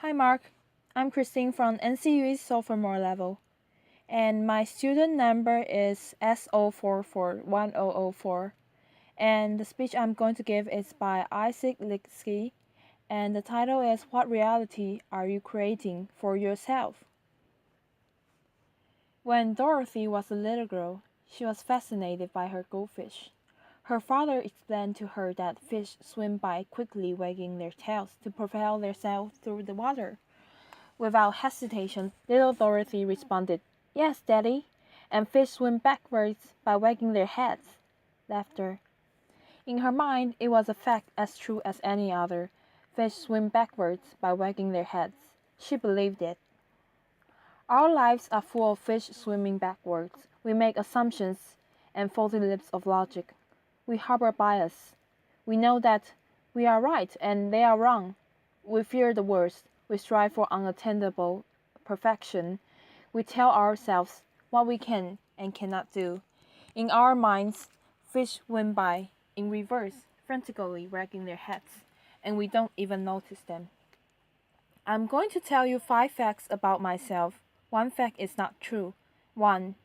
Hi Mark, I'm Christine from NCUE's sophomore level, and my student number is SO441004. And the speech I'm going to give is by Isaac Lidsky, and the title is What Reality Are You Creating for Yourself? When Dorothy was a little girl, she was fascinated by her goldfish. Her father explained to her that fish swim by quickly wagging their tails to propel themselves through the water. Without hesitation, little Dorothy responded, "Yes, Daddy," and fish swim backwards by wagging their heads. Laughter. In her mind, it was a fact as true as any other. Fish swim backwards by wagging their heads. She believed it. Our lives are full of fish swimming backwards. We make assumptions and faulty leaps of logic. We harbor bias. We know that we are right and they are wrong. We fear the worst. We strive for unattainable perfection. We tell ourselves what we can and cannot do. In our minds, fish swim by, in reverse, frantically wagging their heads, and we don't even notice them. I'm going to tell you 5 facts about myself. One fact is not true. 1.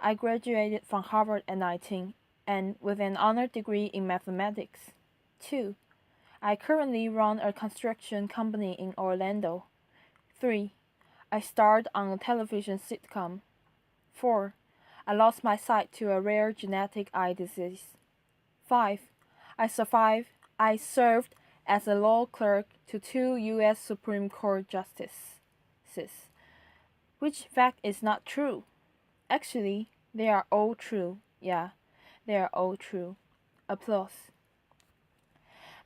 I graduated from Harvard at 19 and with an honor degree in mathematics. 2. I currently run a construction company in Orlando. 3. I starred on a television sitcom. 4. I lost my sight to a rare genetic eye disease. 5. I served as a law clerk to 2 U.S. Supreme Court justices. Which fact is not true? Actually, they are all true. Yeah, they are all true. Applause.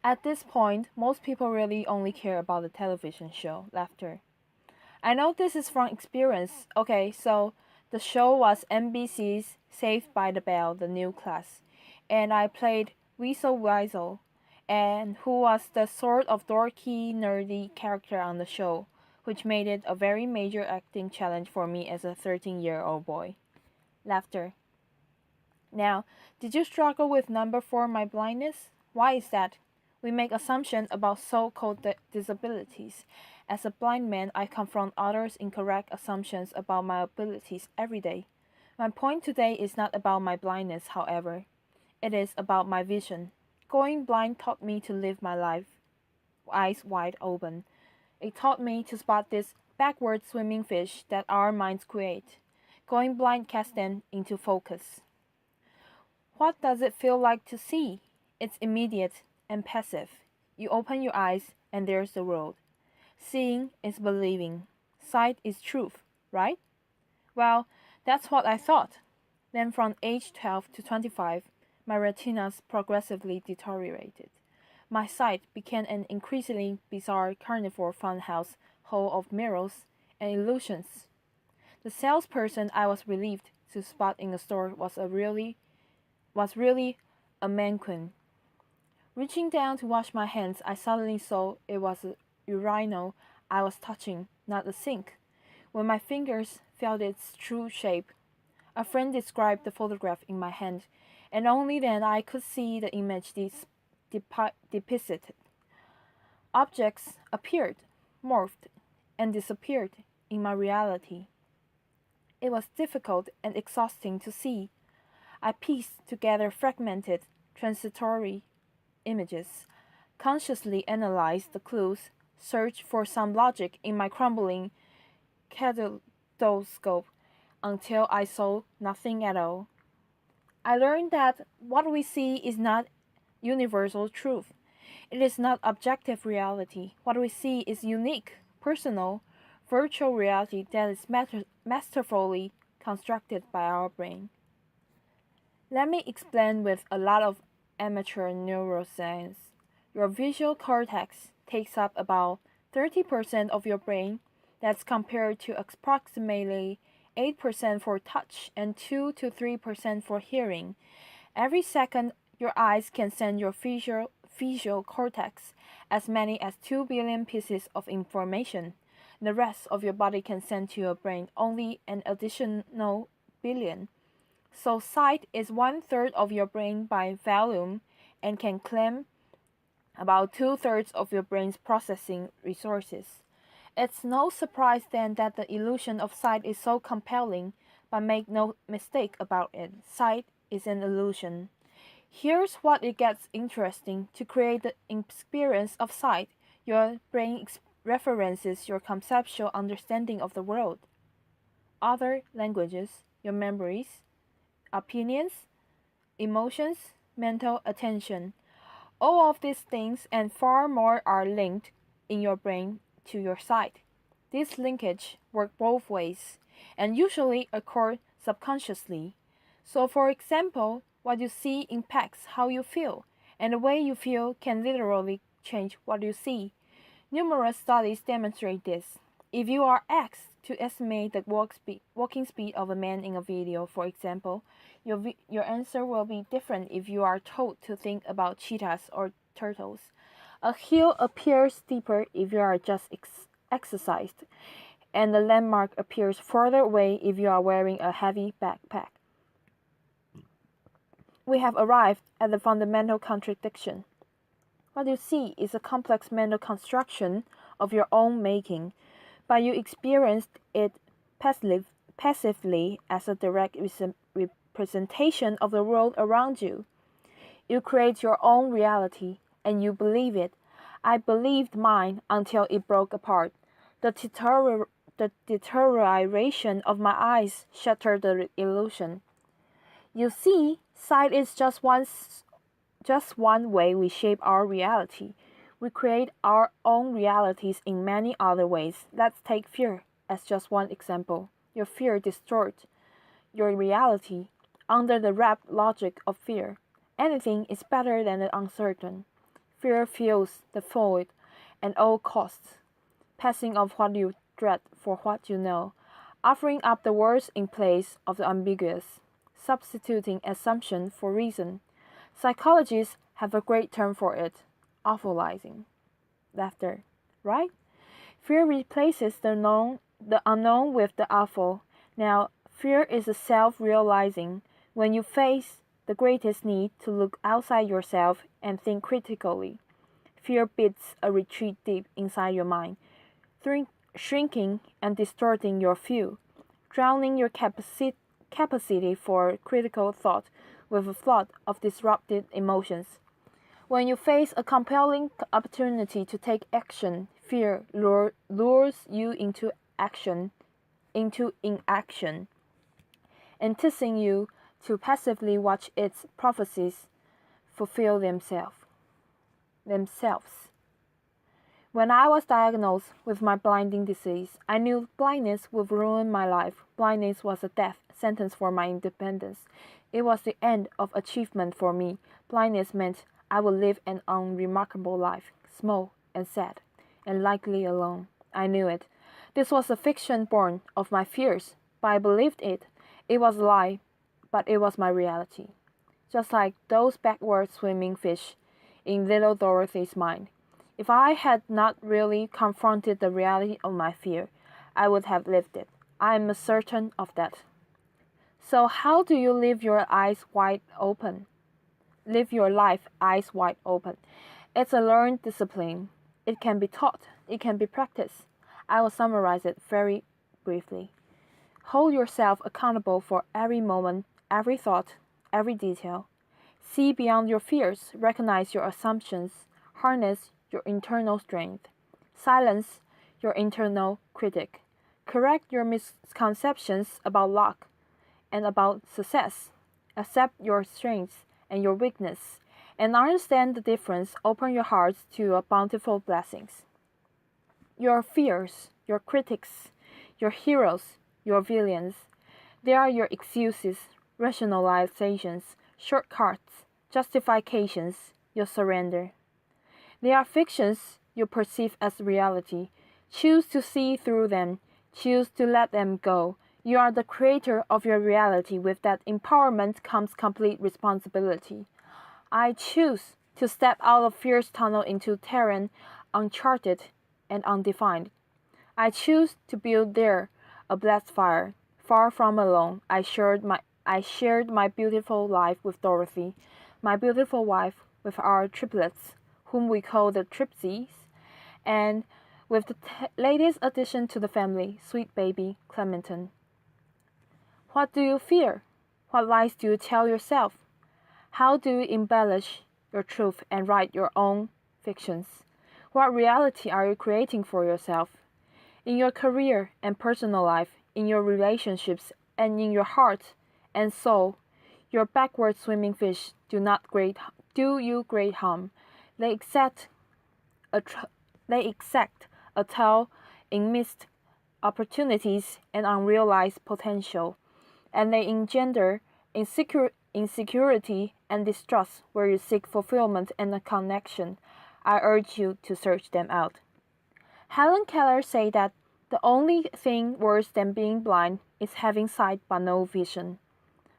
At this point, most people really only care about the television show. Laughter. I know this is from experience. Okay, so the show was NBC's Saved by the Bell, the new class, and I played Weasel Weasel, and who was the sort of dorky, nerdy character on the show, which made it a very major acting challenge for me as a 13-year-old boy. Laughter. Now, did you struggle with number 4, my blindness? Why is that? We make assumptions about so-called disabilities. As a blind man, I confront others' incorrect assumptions about my abilities every day. My point today is not about my blindness, however. It is about my vision. Going blind taught me to live my life, eyes wide open. It taught me to spot these backward swimming fish that our minds create. Going blind casts them into focus. What does it feel like to see? It's immediate and passive. You open your eyes and there's the world. Seeing is believing. Sight is truth, right? Well, that's what I thought. Then from age 12 to 25, my retinas progressively deteriorated. My sight became an increasingly bizarre carnivore funhouse full of mirrors and illusions. The salesperson I was relieved to spot in the store was really a mannequin. Reaching down to wash my hands, I suddenly saw it was a urinal I was touching, not a sink. When my fingers felt its true shape, a friend described the photograph in my hand, and only then I could see the image depicted. Objects appeared, morphed, and disappeared in my reality. It was difficult and exhausting to see. I pieced together fragmented, transitory images, consciously analyzed the clues, searched for some logic in my crumbling kaleidoscope until I saw nothing at all. I learned that what we see is not universal truth. It is not objective reality. What we see is unique, personal, virtual reality that is masterfully constructed by our brain. Let me explain with a lot of amateur neuroscience. Your visual cortex takes up about 30% of your brain. That's compared to approximately 8% for touch and 2 to 3% for hearing. Every second, your eyes can send your visual cortex as many as 2 billion pieces of information. The rest of your body can send to your brain only an additional billion. So sight is 1/3 of your brain by volume and can claim about 2/3 of your brain's processing resources. It's no surprise then that the illusion of sight is so compelling, but make no mistake about it, sight is an illusion. Here's what it gets interesting. To create the experience of sight, your brain references your conceptual understanding of the world, other languages, your memories, opinions, emotions, mental attention. All of these things and far more are linked in your brain to your sight. This linkage works both ways and usually occur subconsciously. So, for example, what you see impacts how you feel, and the way you feel can literally change what you see. Numerous studies demonstrate this. If you are asked to estimate the walking speed of a man in a video, for example, your answer will be different if you are told to think about cheetahs or turtles. A hill appears steeper if you are just exercised, and the landmark appears further away if you are wearing a heavy backpack. We have arrived at the fundamental contradiction. What you see is a complex mental construction of your own making, but you experience it passively as a direct representation of the world around you. You create your own reality, and you believe it. I believed mine until it broke apart. The deterioration of my eyes shattered the illusion. You see, sight is just one way we shape our reality. We create our own realities in many other ways. Let's take fear as just one example. Your fear distorts your reality. Under the wrapped logic of fear, anything is better than the uncertain. Fear fills the void at all costs, passing off what you dread for what you know, offering up the worst in place of the ambiguous, substituting assumption for reason. Psychologists have a great term for it, awfulizing. Laughter, right? Fear replaces the unknown with the awful. Now, fear is a self-realizing. When you face the greatest need to look outside yourself and think critically, fear bids a retreat deep inside your mind, shrinking and distorting your view, drowning your capacity for critical thought with a flood of disrupted emotions. When you face a compelling opportunity to take action, fear lures you into inaction, enticing you to passively watch its prophecies fulfill themselves. When I was diagnosed with my blinding disease, I knew blindness would ruin my life. Blindness was a death sentence for my independence. It was the end of achievement for me. Blindness meant I would live an unremarkable life, small and sad, and likely alone. I knew it. This was a fiction born of my fears, but I believed it. It was a lie, but it was my reality. Just like those backward swimming fish in little Dorothy's mind. If I had not really confronted the reality of my fear, I would have lived it. I am certain of that. So how do you live your eyes wide open? Live your life eyes wide open. It's a learned discipline. It can be taught. It can be practiced. I will summarize it very briefly. Hold yourself accountable for every moment, every thought, every detail. See beyond your fears. Recognize your assumptions. Harness your internal strength. Silence your internal critic. Correct your misconceptions about luck and about success. Accept your strengths and your weakness, and understand the difference. Open your hearts to bountiful blessings. Your fears, your critics, your heroes, your villains, they are your excuses, rationalizations, shortcuts, justifications, your surrender. They are fictions you perceive as reality. Choose to see through them. Choose to let them go. You are the creator of your reality. With that empowerment comes complete responsibility. I choose to step out of fear's tunnel into terrain uncharted and undefined. I choose to build there a blessed fire. Far from alone, I shared my beautiful life with Dorothy, my beautiful wife with our triplets, whom we call the Tripsies, and with the latest addition to the family, sweet baby Clementine. What do you fear? What lies do you tell yourself? How do you embellish your truth and write your own fictions? What reality are you creating for yourself? In your career and personal life, in your relationships, and in your heart and soul, your backward swimming fish do you great harm. They exact a tail in missed opportunities and unrealized potential, and they engender insecurity and distrust where you seek fulfillment and a connection. I urge you to search them out. Helen Keller said that the only thing worse than being blind is having sight but no vision.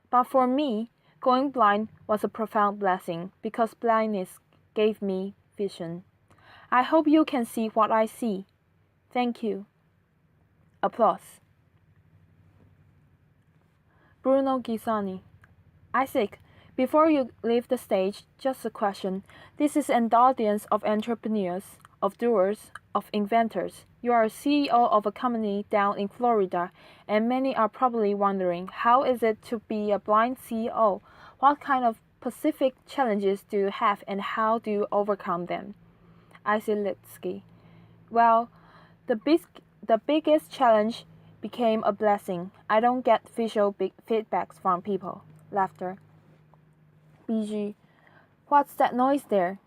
But for me, going blind was a profound blessing because blindness gave me vision. I hope you can see what I see. Thank you. Applause. Bruno Gisani. Isaac, before you leave the stage, just a question. This is an audience of entrepreneurs, of doers, of inventors. You are a CEO of a company down in Florida, and many are probably wondering, how is it to be a blind CEO? What kind of specific challenges do you have, and how do you overcome them? Isaac Lidsky. Well, the biggest challenge became a blessing. I don't get visual feedbacks from people. Laughter. BG. What's that noise there?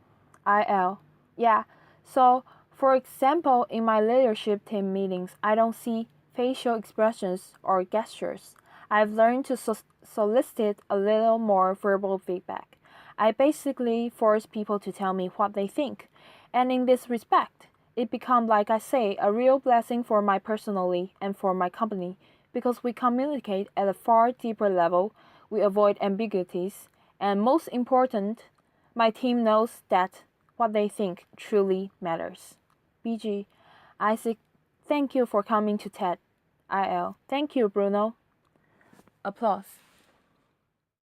IL. Yeah, so for example, in my leadership team meetings, I don't see facial expressions or gestures. I've learned to solicit a little more verbal feedback. I basically force people to tell me what they think. And in this respect, it become, like I say, a real blessing for my personally and for my company because we communicate at a far deeper level, we avoid ambiguities, and most important, my team knows that what they think truly matters. BG. Isaac, thank you for coming to TED. IL. Thank you, Bruno. Applause.